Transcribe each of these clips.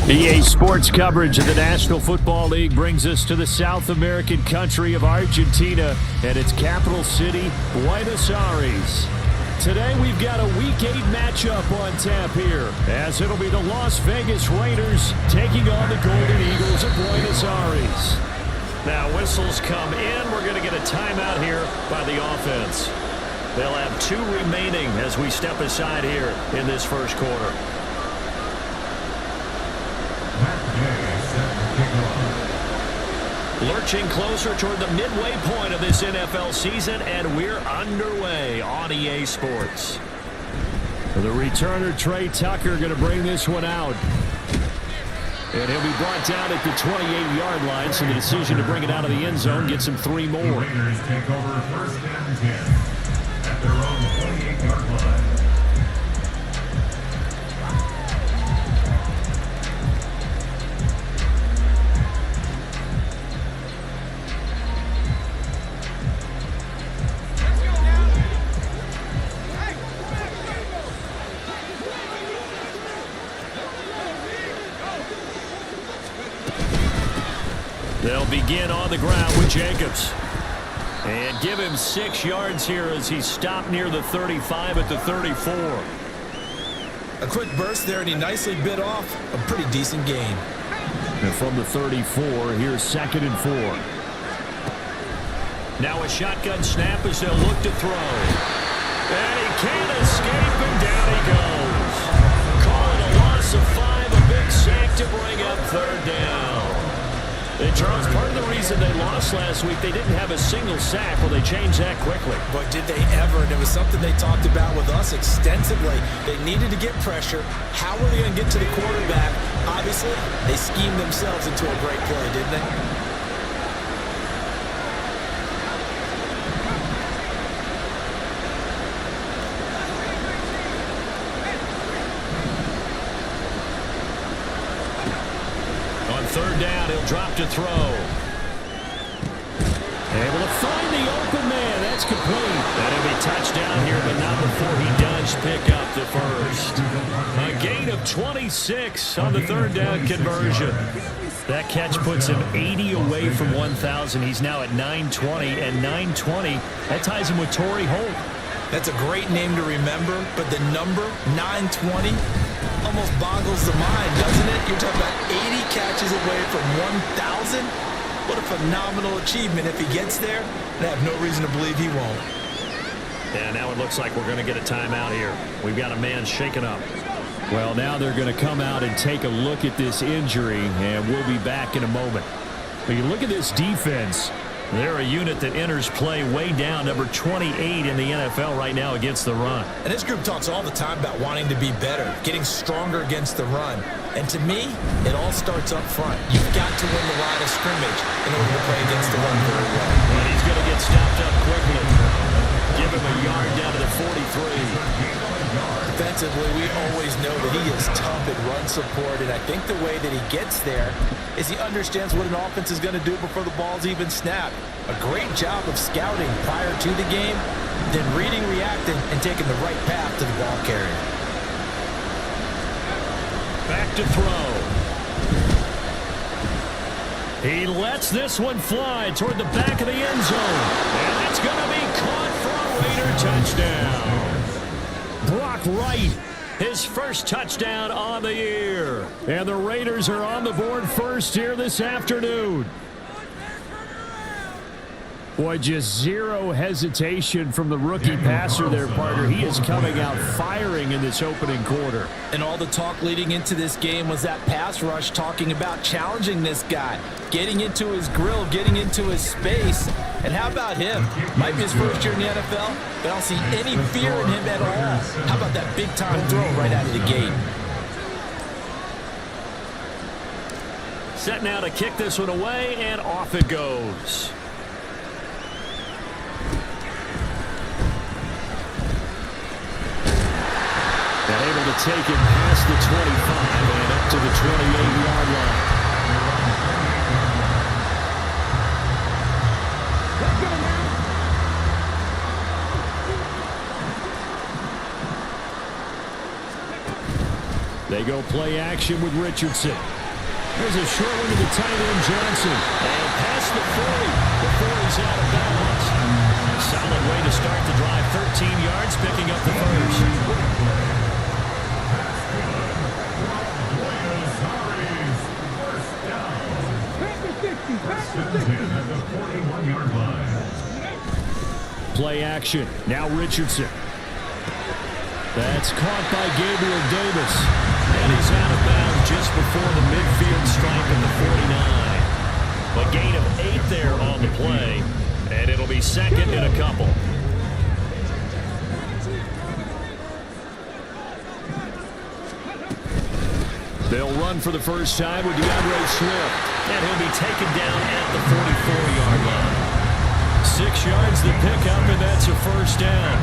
EA Sports coverage of the National Football League brings us to the South American country of Argentina and its capital city, Buenos Aires. Today we've got a Week 8 matchup on tap here, as it'll be the Las Vegas Raiders taking on the Golden Eagles of Buenos Aires. Now whistles come in. We're going to get a timeout here by the offense. They'll have 2 remaining as we step aside here in this first quarter. Lurching closer toward the midway point of this NFL season, and we're underway on EA Sports. The returner, Trey Tucker, going to bring this one out. And he'll be brought down at the 28-yard line, so the decision to bring it out of the end zone gets him 3 more. The Raiders take over first and 10 at their own 28-yard line. They'll begin on the ground with Jacobs. And give him 6 yards here as he's stopped near the 35 at the 34. A quick burst there, and he nicely bit off a pretty decent gain. And from the 34, here's 2nd and 4. Now a shotgun snap as they'll look to throw. And he can't escape, and down he goes. Call it a loss of 5, a big sack to bring up 3rd down. And Charles, part of the reason they lost last week, they didn't have a single sack. Well, they changed that quickly. But did they ever? And it was something they talked about with us extensively. They needed to get pressure. How were they going to get to the quarterback? Obviously, they schemed themselves into a great play, didn't they? On 3rd down, he'll drop to throw. Able to find the open man. That's complete. That'll be touchdown here, but not before he does pick up the first. A gain of 26 on the 3rd down conversion. That catch puts him 80 away from 1,000. He's now at 920, and 920, that ties him with Torrey Holt. That's a great name to remember, but the number 920 almost boggles the mind, doesn't it? You're talking about 80 catches away from 1,000. What a phenomenal achievement. If he gets there, I have no reason to believe he won't. And now it looks like we're going to get a timeout here. We've got a man shaken up. Well, now they're going to come out and take a look at this injury, and we'll be back in a moment. But you look at this defense. They're a unit that enters play way down, number 28 in the NFL right now against the run. And this group talks all the time about wanting to be better, getting stronger against the run. And to me, it all starts up front. You've got to win the line of scrimmage in order to play against the run very well. And he's going to get stopped up quickly. Give him a yard down to the 43. Defensively, we always know that he is tough at run support, and I think the way that he gets there is he understands what an offense is going to do before the ball's even snapped. A great job of scouting prior to the game, then reading, reacting, and taking the right path to the ball carrier. Back to throw. He lets this one fly toward the back of the end zone. And that's going to be caught for a Raider touchdown. Brock Wright, his first touchdown on the year. And the Raiders are on the board first here this afternoon. Boy, just zero hesitation from the rookie passer there, partner. He is coming out firing in this opening quarter. And all the talk leading into this game was that pass rush talking about challenging this guy, getting into his grill, getting into his space. And how about him? Might be his first year in the NFL, but I don't see any fear in him at all. How about that big-time throw right out of the gate? Set now to kick this one away, and off it goes. And able to take it past the 25 and up to the 28-yard line. They go play action with Richardson. There's a short one to the tight end, Johnson. And past the 40 before he's out of bounds. A solid way to start the drive. 13 yards, picking up the first. Play action. Now Richardson. That's caught by Gabriel Davis. And he's out of bounds just before the midfield stripe at the 49. A gain of 8 there on the play. And it'll be second and a couple. They'll run for the first time with DeAndre Swift. And he'll be taken down at the 44-yard line. 6 yards the pickup, and that's a first down.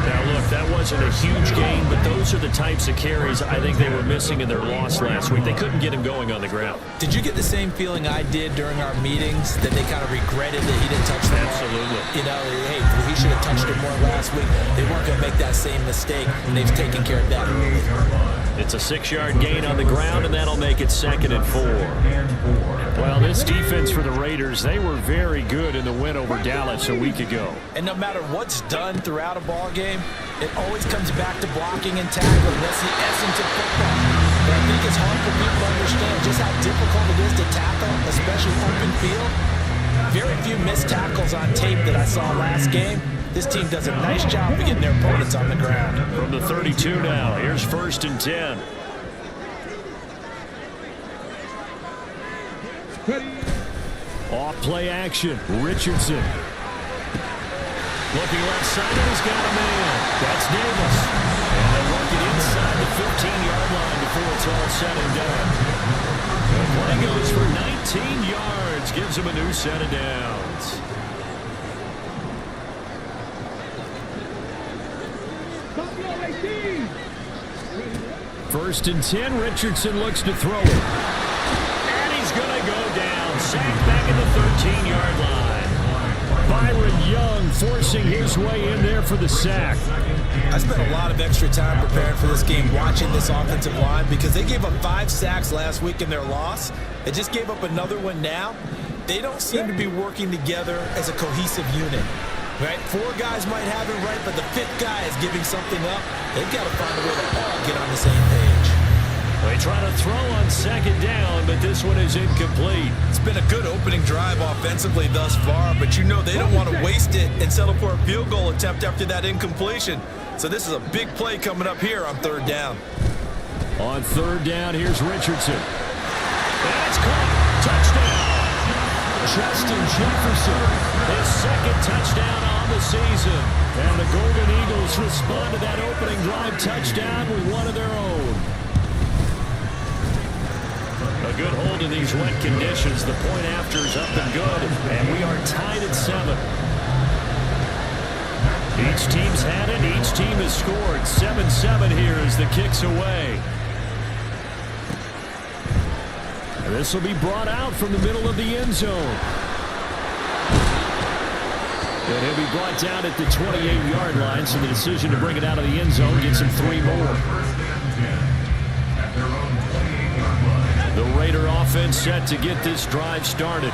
Now, look, that wasn't a huge gain, but those are the types of carries I think they were missing in their loss last week. They couldn't get him going on the ground. Did you get the same feeling I did during our meetings, that they kind of regretted that he didn't touch the ball? Absolutely. You know, hey, he should have touched it more last week. They weren't going to make that same mistake, and they've taken care of that early. It's a 6-yard gain on the ground, and that'll make it second and 4. Well, this defense for the Raiders, they were very good in the win over Dallas a week ago. And no matter what's done throughout a ball game, it always comes back to blocking and tackling. That's the essence of football. But I think it's hard for people to understand just how difficult it is to tackle, especially open field. Very few missed tackles on tape that I saw last game. This team does a nice job of getting their opponents on the ground. From the 32 now, here's 1st and 10. Off play action, Richardson. Looking left side, and he's got a man. That's Davis. And they'll work it inside the 15-yard line before it's all said and done. The play goes for 19 yards, gives him a new set of downs. First and 10, Richardson looks to throw it. And he's going to go down. Sacked back at the 13-yard line. Byron Young forcing his way in there for the sack. I spent a lot of extra time preparing for this game, watching this offensive line, because they gave up 5 sacks last week in their loss. They just gave up another one now. They don't seem to be working together as a cohesive unit. Right? 4 guys might have it right, but the 5th guy is giving something up. They've got to find a way to all get on the same page. They try to throw on 2nd down, but this one is incomplete. It's been a good opening drive offensively thus far, but you know they don't want to waste it and settle for a field goal attempt after that incompletion. So this is a big play coming up here on 3rd down. On 3rd down, here's Richardson. That's caught. Touchdown. Justin Jefferson, his 2nd touchdown on the season. And the Golden Eagles respond to that opening drive touchdown with one of their own. A good hold in these wet conditions. The point after is up and good, and we are tied at 7. Each team's had it. Each team has scored. 7-7 here as the kick's away. This will be brought out from the middle of the end zone. And he'll be brought down at the 28-yard line, so the decision to bring it out of the end zone gets him 3 more. The Raider offense set to get this drive started.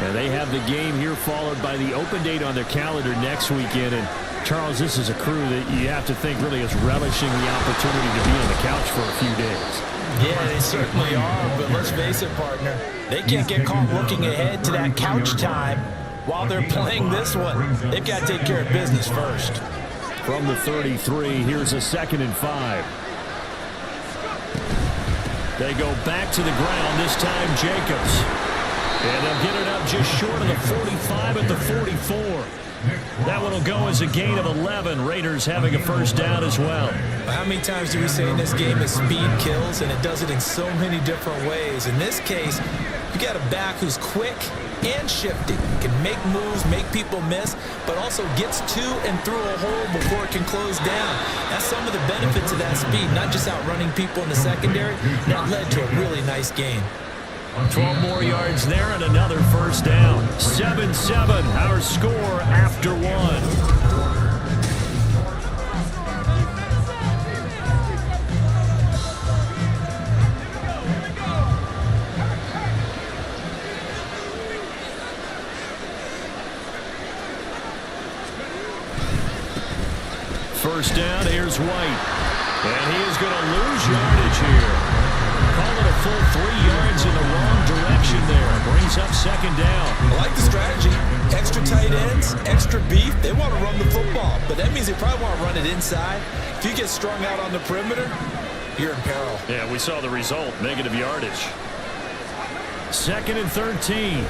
And they have the game here followed by the open date on their calendar next weekend. And Charles, this is a crew that you have to think really is relishing the opportunity to be on the couch for a few days. Yeah, they certainly are, but let's face it, partner. They can't get caught looking ahead to that couch time while they're playing this one. They've got to take care of business first. From the 33, here's a 2nd and 5. They go back to the ground, this time Jacobs. And they'll get it up just short of the 45 at the 44. That one will go as a gain of 11. Raiders having a first down as well. How many times do we say in this game that speed kills, and it does it in so many different ways? In this case, you got a back who's quick and shifty, can make moves, make people miss, but also gets to and through a hole before it can close down. That's some of the benefits of that speed, not just outrunning people in the secondary. That led to a really nice game. 12 more yards there and another first down. 7-7, our score after 1. first down. Here's White. And he is going to lose yardage here. Call it a full 3 yards in the wrong direction there. Brings up second down. I like the strategy. Extra tight ends, extra beef. They want to run the football, but that means they probably want to run it inside. If you get strung out on the perimeter, you're in peril. Yeah, we saw the result. Negative yardage. 2nd and 13.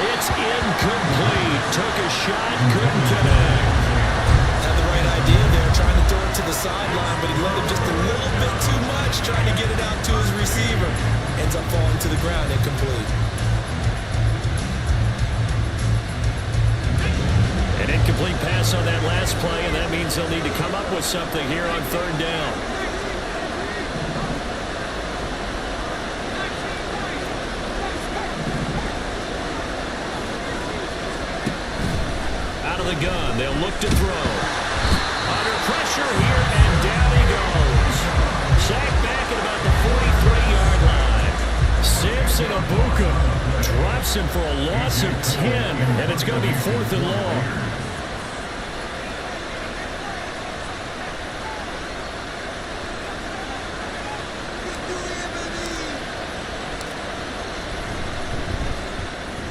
It's incomplete. Took a shot, couldn't connect. Had the right idea there, trying to throw it to the sideline, but he let him just a little bit too much, trying to get it out to his receiver. Ends up falling to the ground, incomplete. An incomplete pass on that last play, and that means they'll need to come up with something here on 3rd down. Out of the gun, they'll look to throw. Under pressure here, and down he goes. Sacked back at about the 43-yard line. Samson Abuka drops him for a loss of 10, and it's going to be 4th and long.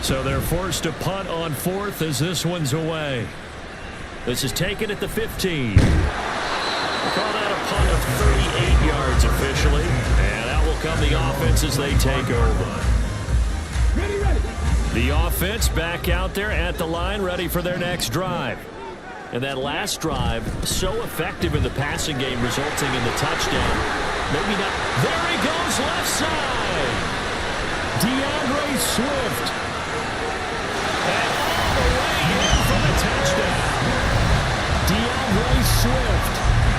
So they're forced to punt on 4th as this one's away. This is taken at the 15. Called out a punt of 38 yards officially. And out will come the offense as they take over. The offense back out there at the line, ready for their next drive. And that last drive, so effective in the passing game, resulting in the touchdown. Maybe not. There he goes, left side. DeAndre Swift. And all the way in for the touchdown. DeAndre Swift,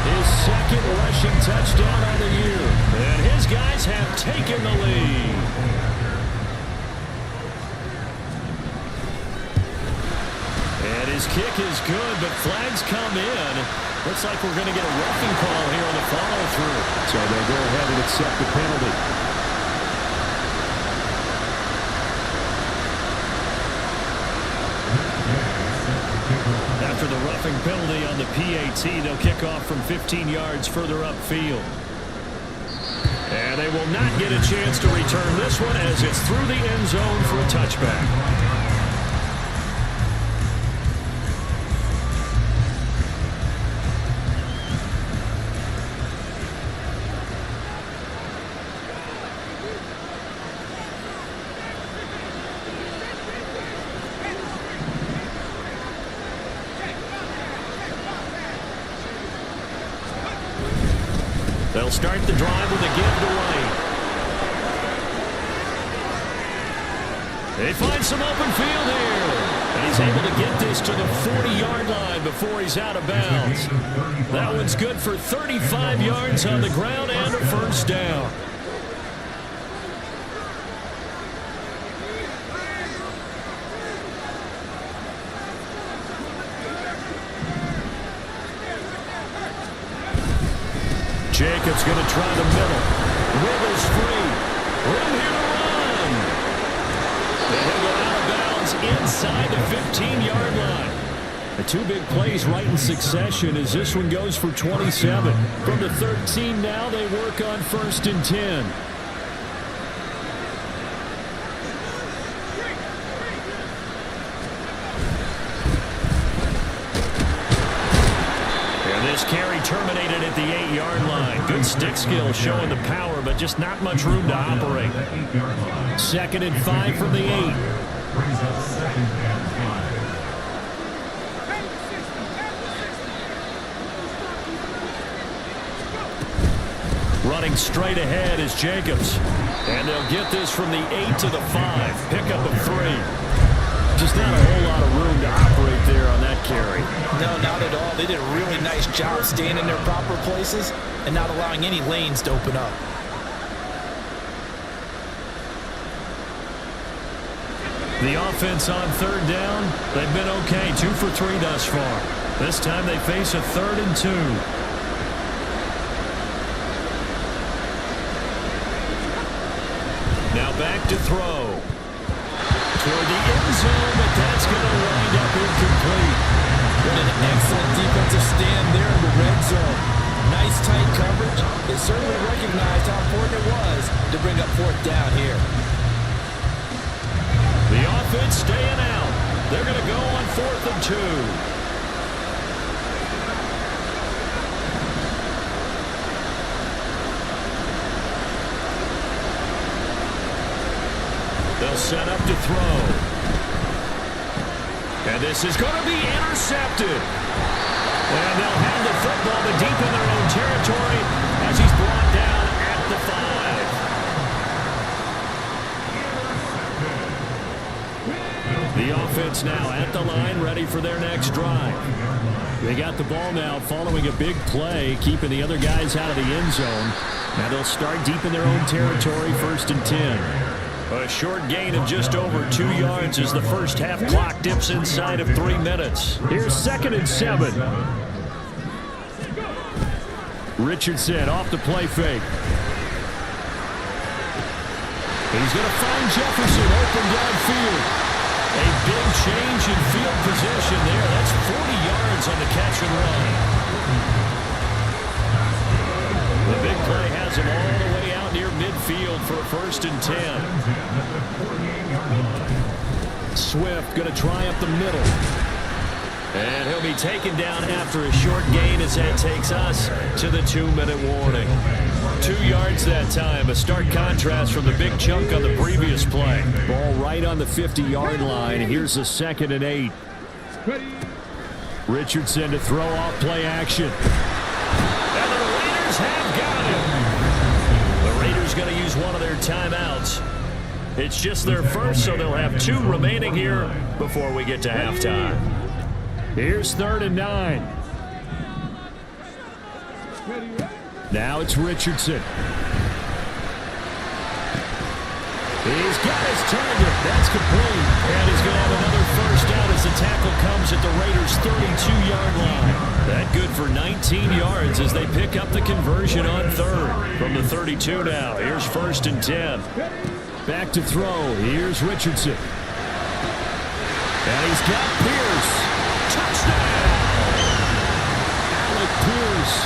his 2nd rushing touchdown on the year. And his guys have taken the lead. And his kick is good, but flags come in. Looks like we're going to get a roughing call here on the follow-through. So they'll go ahead and accept the penalty. After the roughing penalty on the PAT, they'll kick off from 15 yards further upfield. And they will not get a chance to return this one as it's through the end zone for a touchback. They'll start the drive with a give to White. They find some open field here. And he's able to get this to the 40-yard line before he's out of bounds. That one's good for 35 yards on the ground and a first down. Jacobs going to try the middle. Wiggles free. Room here to run. And he'll go out of bounds inside the 15-yard line. The 2 big plays right in succession as this one goes for 27. From the 13 now, they work on 1st and 10. Carry terminated at the 8-yard line. Good stick skill showing the power, but just not much room to operate. 2nd and 5 from the 8. Brings up 2nd and 5. Running straight ahead is Jacobs. And they'll get this from the 8 to the 5. Pickup of 3. Just not a whole lot of room to operate there on that carry. No, not at all. They did a really nice job staying in their proper places and not allowing any lanes to open up. The offense on 3rd down, they've been okay. 2 for 3 thus far. This time they face a 3rd and 2. Now back to throw. Toward the end zone, but that's going to wind up incomplete. defensive stand there in the red zone. Nice tight coverage. They certainly recognized how important it was to bring up fourth down here. The offense staying out. They're going to go on 4th and 2. They'll set up to throw. And this is going to be intercepted. And they'll have the football but deep in their own territory as he's brought down at the 5. The offense now at the line, ready for their next drive. They got the ball now following a big play, keeping the other guys out of the end zone. Now they'll start deep in their own territory, 1st and 10. A short gain of just over 2 yards as the first half clock dips inside of 3 minutes. Here's 2nd and 7. Richardson off the play fake. He's going to find Jefferson open downfield. A big change in field position there. That's 40 yards on the catch and run. The big play has him all the way out near midfield for a 1st and 10. Swift going to try up the middle. And he'll be taken down after a short gain as that takes us to the 2-minute warning. 2 yards that time, a stark contrast from the big chunk on the previous play. Ball right on the 50-yard line. Here's a 2nd and 8. Richardson to throw off play action. And the Raiders have got him. The Raiders going to use one of their timeouts. It's just their first, so they'll have 2 remaining here before we get to halftime. Here's 3rd and 9. Now it's Richardson. He's got his target. That's complete. And he's going to have another first down as the tackle comes at the Raiders' 32-yard line. That good for 19 yards as they pick up the conversion on 3rd. From the 32 now, here's 1st and 10. Back to throw. Here's Richardson. And he's got Pierce. Touchdown! Alec Pierce,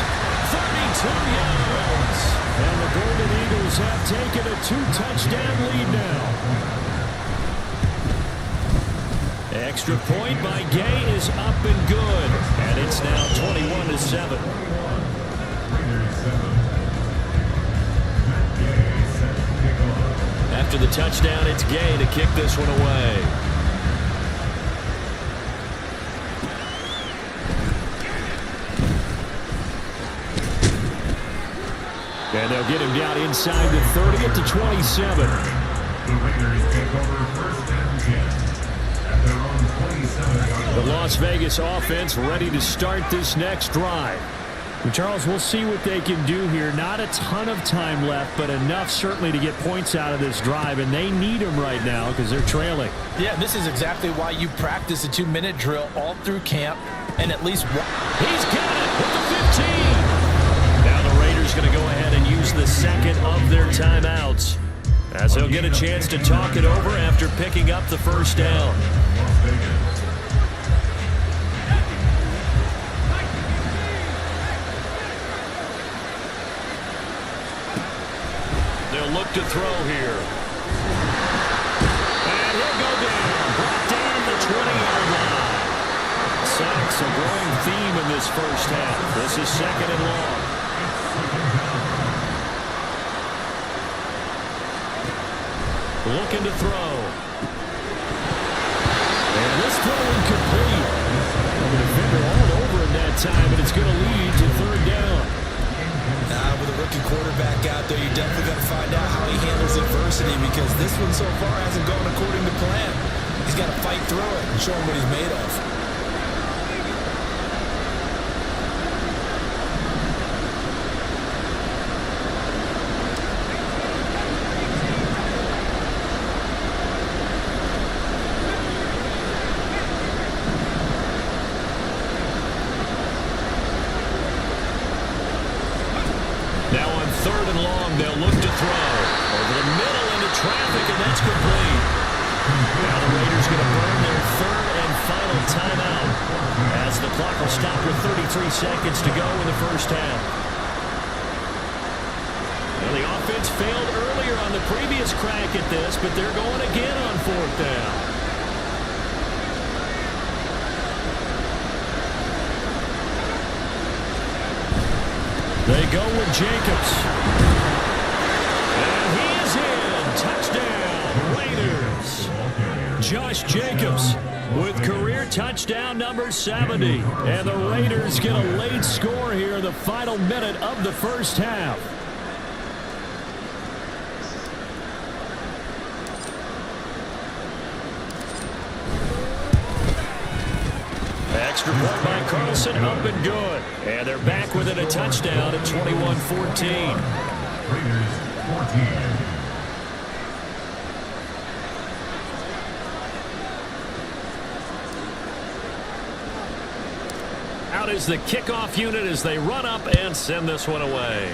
32 yards. And the Golden Eagles have taken a 2-touchdown lead now. Extra point by Gay is up and good. And it's now 21-7. After the touchdown, it's Gay to kick this one away. And they'll get him down inside the 30 at the 27. The Raiders take over 1st and 10 at their own 27-yard line. The Las Vegas offense ready to start this next drive. Well, Charles, we'll see what they can do here. Not a ton of time left, but enough certainly to get points out of this drive, and they need them right now because they're trailing. Yeah, this is exactly why you practice a 2-minute drill all through camp, and at least one. He's got it with the 15. Now the Raiders going to go ahead and use the 2nd of their timeouts as they'll get a chance to talk it over after picking up the first down. They'll look to throw here. And he'll go down. Brought down the 20-yard line. Sacks a growing theme in this first half. This is 2nd and long. Looking to throw. And this throw incomplete. The defender all over him that time, but it's going to lead to 3rd down. With a rookie quarterback out there, you definitely got to find out how he handles adversity because this one so far hasn't gone according to plan. He's got to fight through it and show him what he's made of. Now on 3rd and long, they'll look to throw. Over the middle into traffic, and that's complete. Now the Raiders going to burn their 3rd and final time stopped with 33 seconds to go in the first half. Well, the offense failed earlier on the previous crack at this, but they're going again on fourth down. They go with Jacobs. And he is in. Touchdown, Raiders. Josh Jacobs with career touchdown number 70. And the Raiders get a late score here in the final minute of the first half. Extra point by Carlson, up and good. And they're back within a touchdown at 21-14. Raiders 14. Out is the kickoff unit as they run up and send this one away.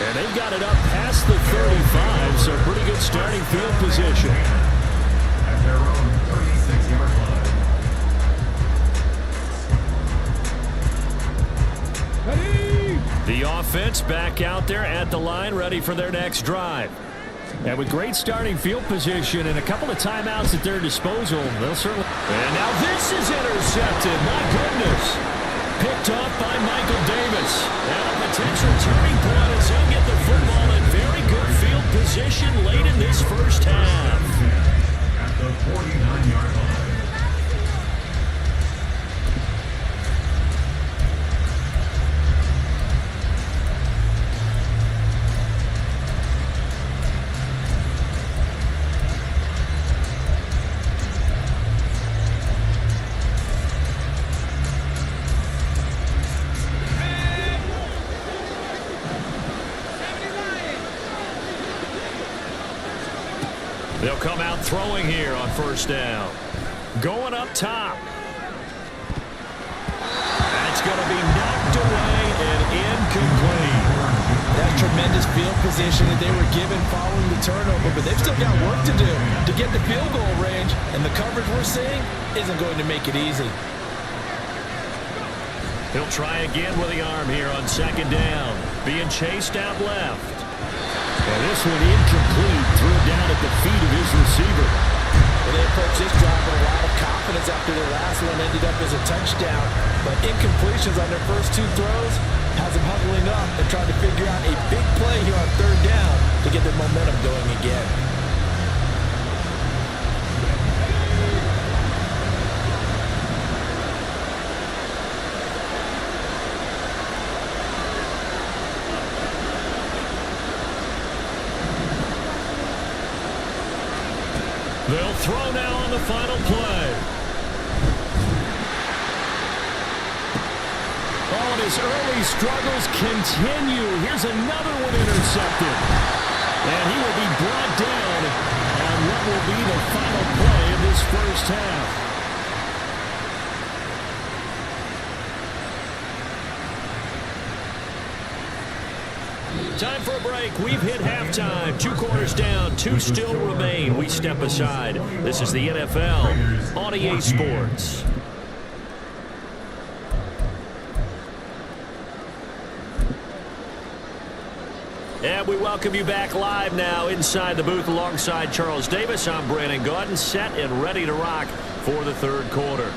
And they've got it up past the 35, so pretty good starting field position. At their own 36-yard line. The offense back out there at the line, ready for their next drive. And with great starting field position and a couple of timeouts at their disposal, they'll certainly... And now this is intercepted. My goodness. Picked off by Michael Davis. And a potential turning point as he'll get the football in very good field position late in this first half. At the 49-yard line. They'll come out throwing here on first down. Going up top. That's going to be knocked away and incomplete. That tremendous field position that they were given following the turnover, but they've still got work to do to get the field goal range, and the coverage we're seeing isn't going to make it easy. He'll try again with the arm here on second down. Being chased out left. And this one incomplete, threw down at the feet of his receiver. Well, they approached this drive with a lot of confidence after their last one ended up as a touchdown. But incompletions on their first two throws has them huddling up and trying to figure out a big play here on third down to get their momentum going again. They'll throw now on the final play. Oh, and his early struggles continue. Here's another one intercepted. And he will be brought down on what will be the final play of this first half. Time for a break. We've hit halftime. 2 quarters down, 2 still remain. We step aside. This is the NFL on EA Sports. And we welcome you back live now inside the booth alongside Charles Davis. I'm Brandon Gaudin, set and ready to rock for the third quarter.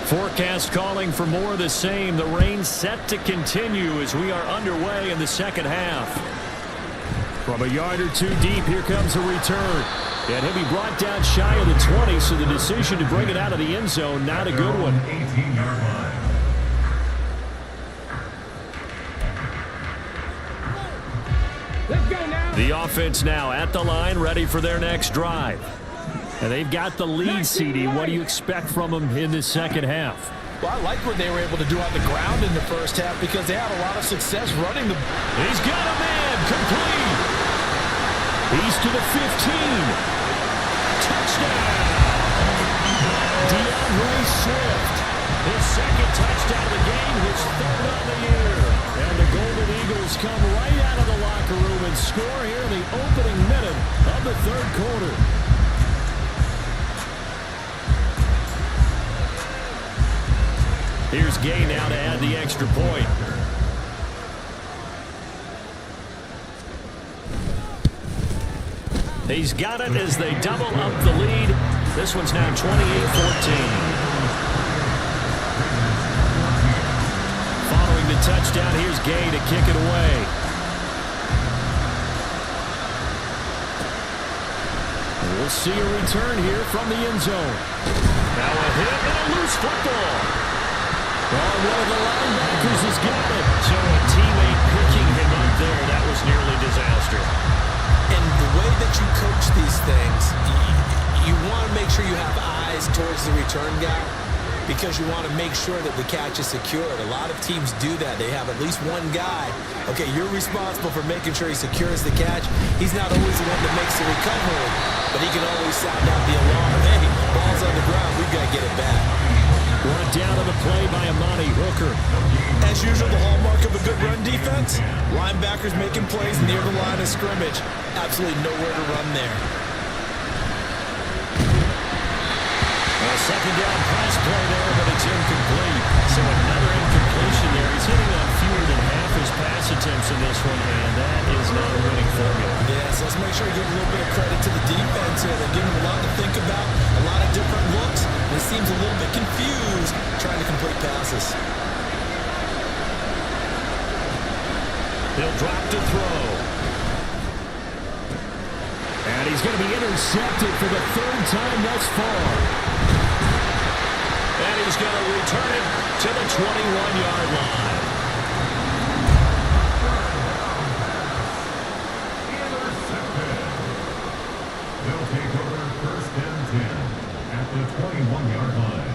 Forecast calling for more of the same. The rain set to continue as we are underway in the second half. From a yard or two deep, here comes a return. And he'll be brought down shy of the 20, so the decision to bring it out of the end zone, not a good one. 18-yard line. Let's go now. The offense now at the line, ready for their next drive. And they've got the lead, CD. What do you expect from them in this second half? Well, I like what they were able to do on the ground in the first half because they had a lot of success running the... He's got a man, complete. He's to the 15. Touchdown. DeAndre Swift. His second touchdown of the game, his third on the year. And the Golden Eagles come right out of the locker room and score here in the opening minute of the third quarter. Here's Gay now to add the extra point. He's got it as they double up the lead. This one's now 28-14. Following the touchdown, here's Gay to kick it away. We'll see a return here from the end zone. Now a hit and a loose football. Well, one of the linebackers has got it. So a teammate picking him up there, that was nearly disaster. And the way that you coach these things, you want to make sure you have eyes towards the return guy because you want to make sure that the catch is secured. A lot of teams do that. They have at least one guy. Okay, you're responsible for making sure he secures the catch. He's not always the one that makes the recovery, but he can always sound out the alarm. Hey, ball's on the ground. We've got to get it back. Brought down on the play by Amani Hooker. As usual, the hallmark of a good run defense, linebackers making plays near the line of scrimmage. Absolutely nowhere to run there. Well, second down pass play there, but it's incomplete. So another incompletion there. He's hitting on fewer than half his pass attempts in this one, and that is not a winning formula. Yes, let's make sure we give a little bit of credit to the defense here. They're giving him a lot to think about, a lot of different looks. He seems a little bit confused trying to complete passes. He'll drop to throw. And he's going to be intercepted for the third time thus far. And he's going to return it to the 21-yard line. They'll take over first and 10 at the 21-yard line.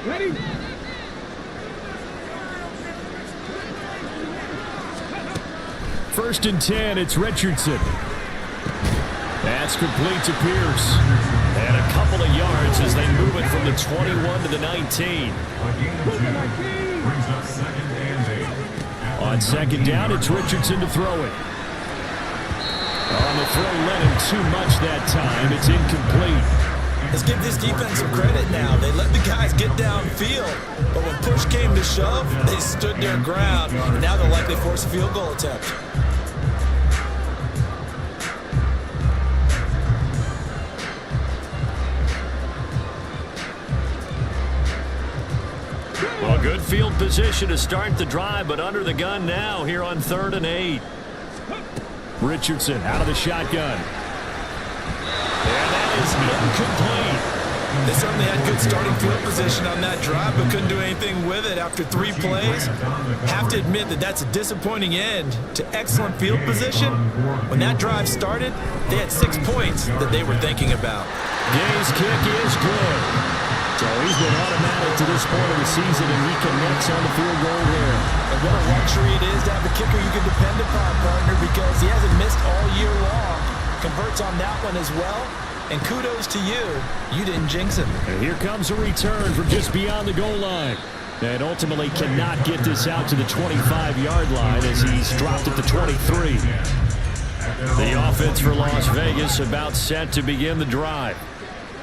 Ready? First and 10, it's Richardson. That's complete to Pierce. And a couple of yards as they move it from the 21 to the 19. A gain of 2 brings up second and 8. On second down, it's Richardson to throw it. On the throw, let him too much that time. It's incomplete. Let's give this defense some credit now. They let the guys get downfield, but when push came to shove, they stood their ground. And now they'll likely force a field goal attempt. Well, good field position to start the drive, but under the gun now here on 3rd and 8. Richardson out of the shotgun. And that is incomplete. They certainly had good starting field position on that drive, but couldn't do anything with it after 3 plays. Have to admit that that's a disappointing end to excellent field position. When that drive started, they had 6 points that they were thinking about. Gay's kick is good. So he's been automatic to this point of the season, and he connects on the field goal here. And what a luxury it is to have a kicker you can depend upon, partner, because he hasn't missed all year long. Converts on that one as well. And kudos to you. You didn't jinx him. And here comes a return from just beyond the goal line. And ultimately cannot get this out to the 25-yard line as he's dropped at the 23. The offense for Las Vegas about set to begin the drive.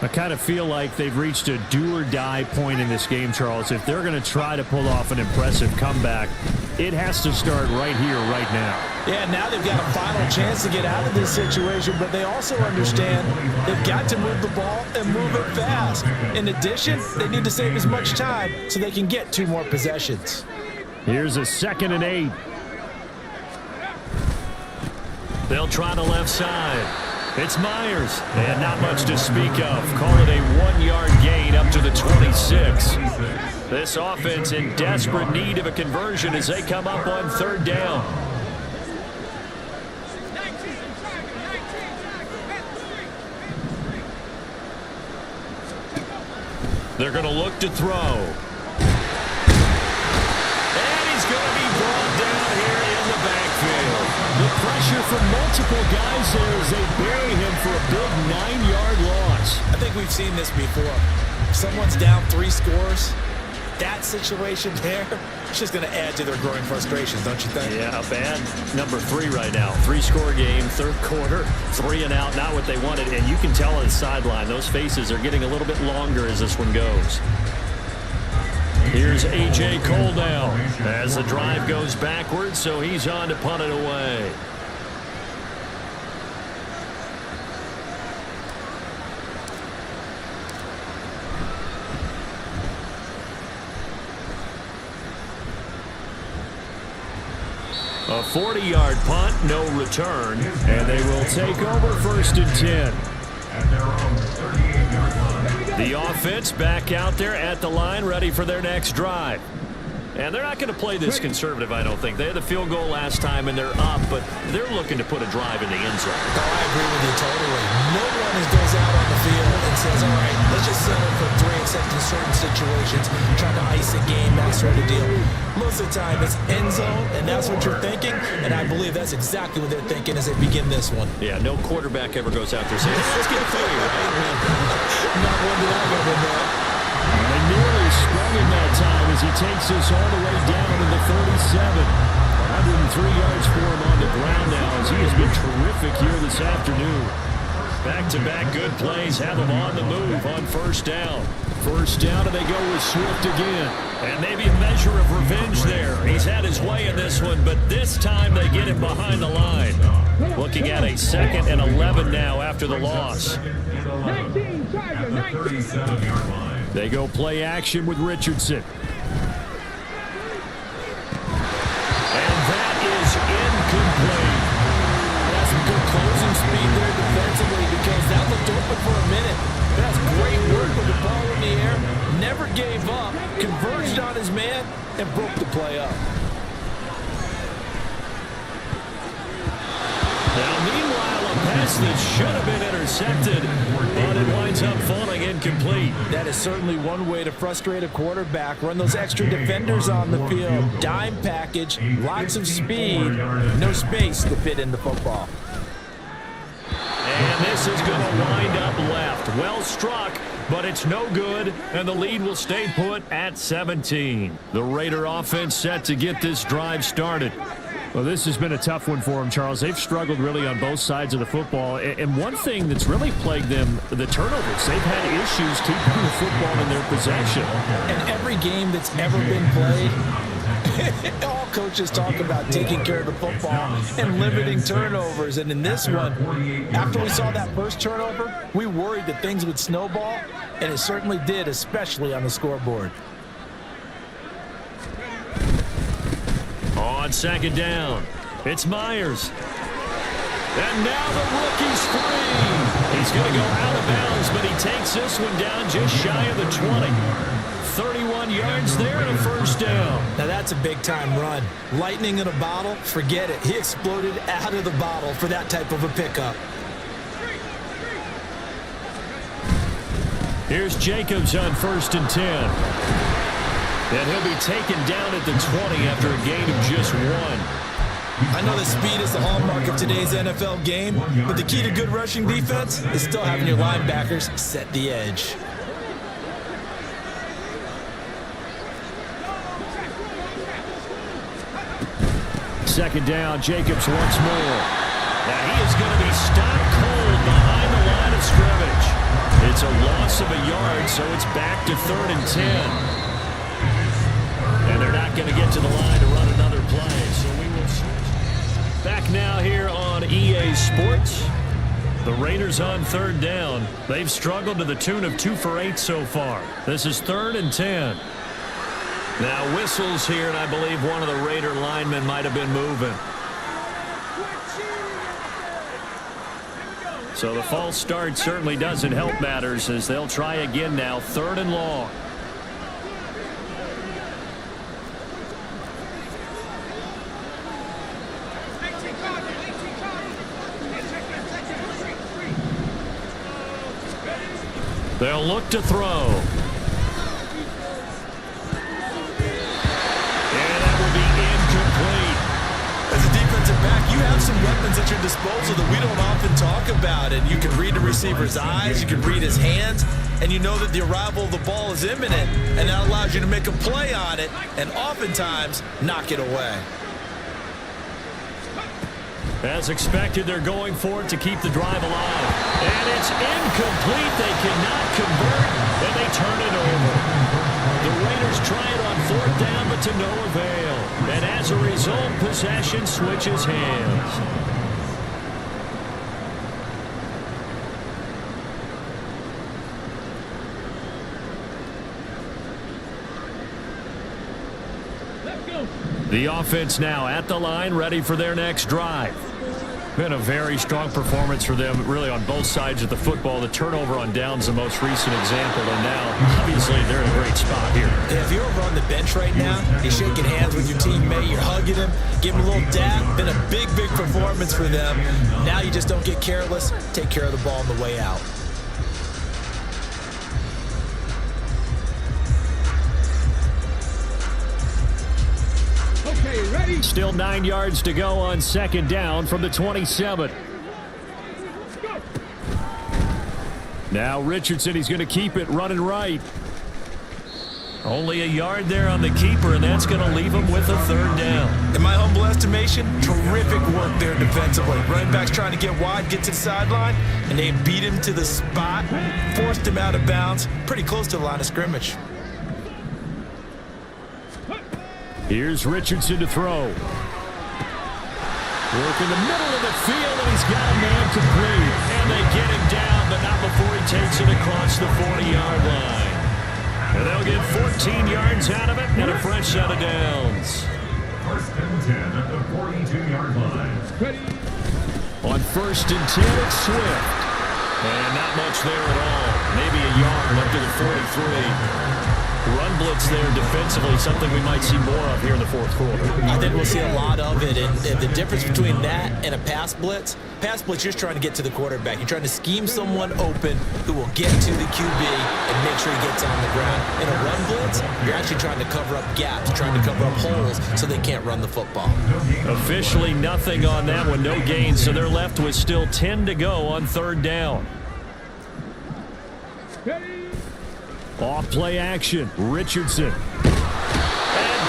I kind of feel like they've reached a do-or-die point in this game, Charles. If they're going to try to pull off an impressive comeback, it has to start right here, right now. Yeah, now they've got a final chance to get out of this situation, but they also understand they've got to move the ball and move it fast. In addition, they need to save as much time so they can get 2 more possessions. Here's a 2nd and 8. They'll try the left side. It's Myers, and not much to speak of. Call it a 1-yard gain up to the 26. This offense in desperate need of a conversion as they come up on 3rd down. They're going to look to throw. And he's going to be brought down here in the backfield. The pressure for multiple guys there as they bury him for a big 9-yard loss. I think we've seen this before. If someone's down 3 scores, that situation there, it's just going to add to their growing frustrations, don't you think? Yeah, bad number 3 right now. 3-score game, third quarter, 3 and out, not what they wanted. And you can tell on the sideline, those faces are getting a little bit longer as this one goes. Here's A.J. Cole now as the drive goes backwards, so he's on to punt it away. A 40-yard punt, no return, and they will take over 1st and 10. At their own 38-yard line. The offense back out there at the line, ready for their next drive. And they're not going to play this conservative, I don't think. They had the field goal last time, and they're up, but they're looking to put a drive in the end zone. Oh, I agree with you totally. No one goes out on the field and says, all right, let's just settle for 3, except in certain situations, trying to ice a game, that sort of deal. Most of the time, it's end zone, and that's what you're thinking, and I believe that's exactly what they're thinking as they begin this one. Yeah, no quarterback ever goes out there saying, let's get 3, right? Not one that I've ever met. They nearly sprung him that time as he takes this all the way down to the 37. 103 yards for him on the ground now as he has been terrific here this afternoon. Back-to-back good plays have him on the move on 1st down. 1st down, and they go with Swift again. And maybe a measure of revenge there. He's had his way in this one, but this time they get him behind the line. Looking at a 2nd and 11 now after the loss. 19, at the 37-yard line. They go play action with Richardson. And that is incomplete. That's some good closing speed there defensively because that looked open for a minute. That's great work with the ball in the air. Never gave up, converged on his man, and broke the play up. Now, meanwhile, a pass that should have been intercepted, but it winds up falling incomplete. That is certainly one way to frustrate a quarterback. Run those extra defenders on the field. Dime package, lots of speed, no space to fit in the football. And this is going to wind up left. Well struck, but it's no good, and the lead will stay put at 17. The Raider offense set to get this drive started. Well, this has been a tough one for them, Charles. They've struggled really on both sides of the football. And one thing that's really plagued them, the turnovers. They've had issues keeping the football in their possession. And every game that's ever been played, all coaches talk about taking care of the football and limiting turnovers. And in this one, after we saw that first turnover, we worried that things would snowball, and it certainly did, especially on the scoreboard. On 2nd down, it's Myers. And now the rookie's free. He's going to go out of bounds, but he takes this one down just shy of the 20. 31 yards there and a 1st down. Now that's a big-time run. Lightning in a bottle, forget it. He exploded out of the bottle for that type of a pickup. Here's Jacobs on 1st and 10. And he'll be taken down at the 20 after a gain of just 1. I know that speed is the hallmark of today's NFL game, but the key to good rushing defense is still having your linebackers set the edge. Second down, Jacobs once more. Now he is going to be stopped cold behind the line of scrimmage. It's a loss of a yard, so it's back to 3rd and 10. And they're not going to get to the line to run another play. So we will switch. Back now here on EA Sports. The Raiders on 3rd down. They've struggled to the tune of 2 for 8 so far. This is 3rd and 10. Now whistles here, and I believe one of the Raider linemen might have been moving. So the false start certainly doesn't help matters as they'll try again now. 3rd and long. They'll look to throw. And that will be incomplete. As a defensive back, you have some weapons at your disposal that we don't often talk about. And you can read the receiver's eyes, you can read his hands, and you know that the arrival of the ball is imminent, and that allows you to make a play on it and oftentimes knock it away. As expected, they're going for it to keep the drive alive. And it's incomplete. They cannot convert, and they turn it over. The Raiders try it on 4th down, but to no avail. And as a result, possession switches hands. The offense now at the line, ready for their next drive. Been a very strong performance for them, really, on both sides of the football. The turnover on downs, the most recent example, and now, obviously, they're in a great spot here. Yeah, if you're over on the bench right now, you're shaking hands with your teammate, you're hugging him, giving him a little dab. Been a big, big performance for them. Now you just don't get careless. Take care of the ball on the way out. Still 9 yards to go on 2nd down from the 27. Now Richardson, he's going to keep it running right. Only a yard there on the keeper, and that's going to leave him with a 3rd down. In my humble estimation, terrific work there defensively. Running backs trying to get wide, get to the sideline, and they beat him to the spot, forced him out of bounds, pretty close to the line of scrimmage. Here's Richardson to throw. Work in the middle of the field, and he's got a man complete. And they get him down, but not before he takes it across the 40-yard line. And they'll get 14 yards out of it and a fresh set of downs. 1st and 10 at the 42-yard line. On 1st and 10, it's Swift. And not much there at all. Maybe a yard up to the 43. Run blitz there defensively, something we might see more of here in the 4th quarter. I think we'll see a lot of it, and the difference between that and a pass blitz, you're just trying to get to the quarterback. You're trying to scheme someone open who will get to the QB and make sure he gets on the ground. In a run blitz, you're actually trying to cover up gaps, trying to cover up holes so they can't run the football. Officially nothing on that one, no gain, so they're left with still 10 to go on 3rd down. Off play action, Richardson. And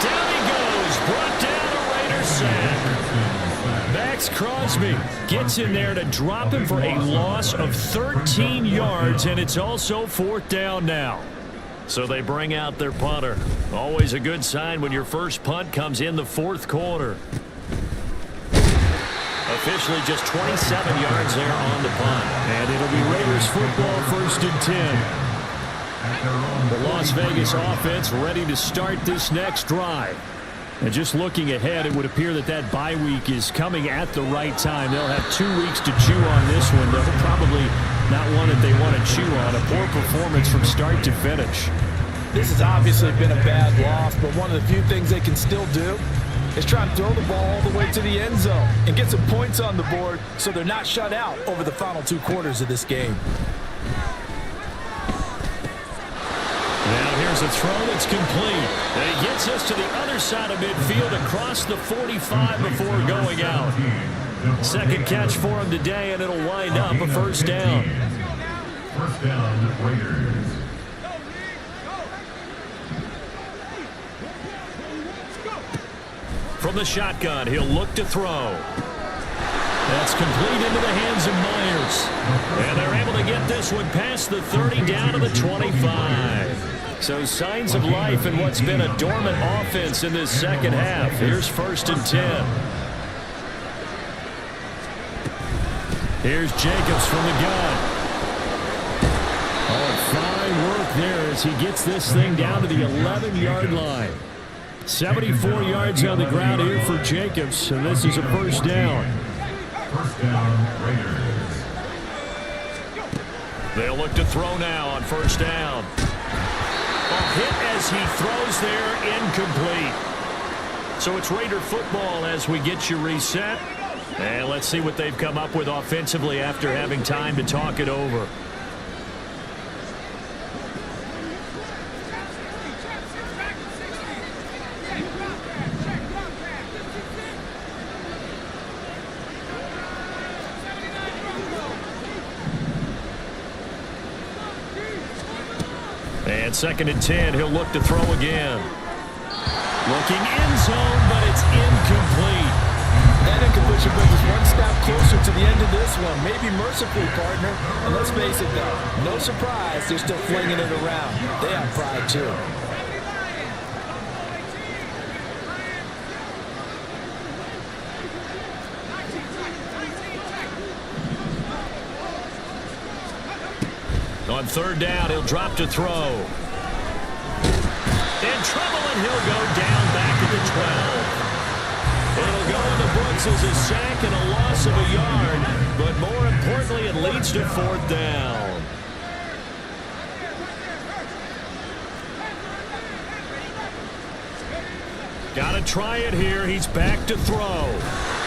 down he goes, brought down a Raider sack. Max Crosby gets in there to drop him for a loss of 13 yards, and it's also 4th down now. So they bring out their punter. Always a good sign when your first punt comes in the 4th quarter. Officially just 27 yards there on the punt. And it'll be Raiders football, 1st and 10. The Las Vegas offense ready to start this next drive. And just looking ahead, it would appear that that bye week is coming at the right time. They'll have 2 weeks to chew on this one. They'll probably not one that they want to chew on. A poor performance from start to finish. This has obviously been a bad loss, but one of the few things they can still do is try to throw the ball all the way to the end zone and get some points on the board so they're not shut out over the final 2 quarters of this game. Now here's a throw that's complete. And he gets us to the other side of midfield across the 45 before going out. 2nd catch for him today, and it'll wind up a 1st down. 1st down, Raiders. From the shotgun, he'll look to throw. That's complete into the hands of Myers. And they're able to get this one past the 30 down to the 25. So signs of life in what's been a dormant offense in this 2nd half. Here's 1st and 10. Here's Jacobs from the gun. Oh, fine work there as he gets this thing down to the 11-yard line. 74 yards on the ground here for Jacobs, and this is a 1st down. 1st down, Raiders. They'll look to throw now on 1st down. A hit as he throws there, incomplete. So it's Raider football as we get you reset. And let's see what they've come up with offensively after having time to talk it over. And 2nd and 10, he'll look to throw again. Looking end zone, but it's incomplete. That incompletion brings us one step closer to the end of this one. Maybe mercifully, partner. And let's face it, though, no surprise, they're still flinging it around. They have pride, too. On 3rd down, he'll drop to throw. In trouble, and he'll go down back at the 12. It'll go in the books as a sack and a loss of a yard, but more importantly, it leads to 4th down. Got to try it here. He's back to throw.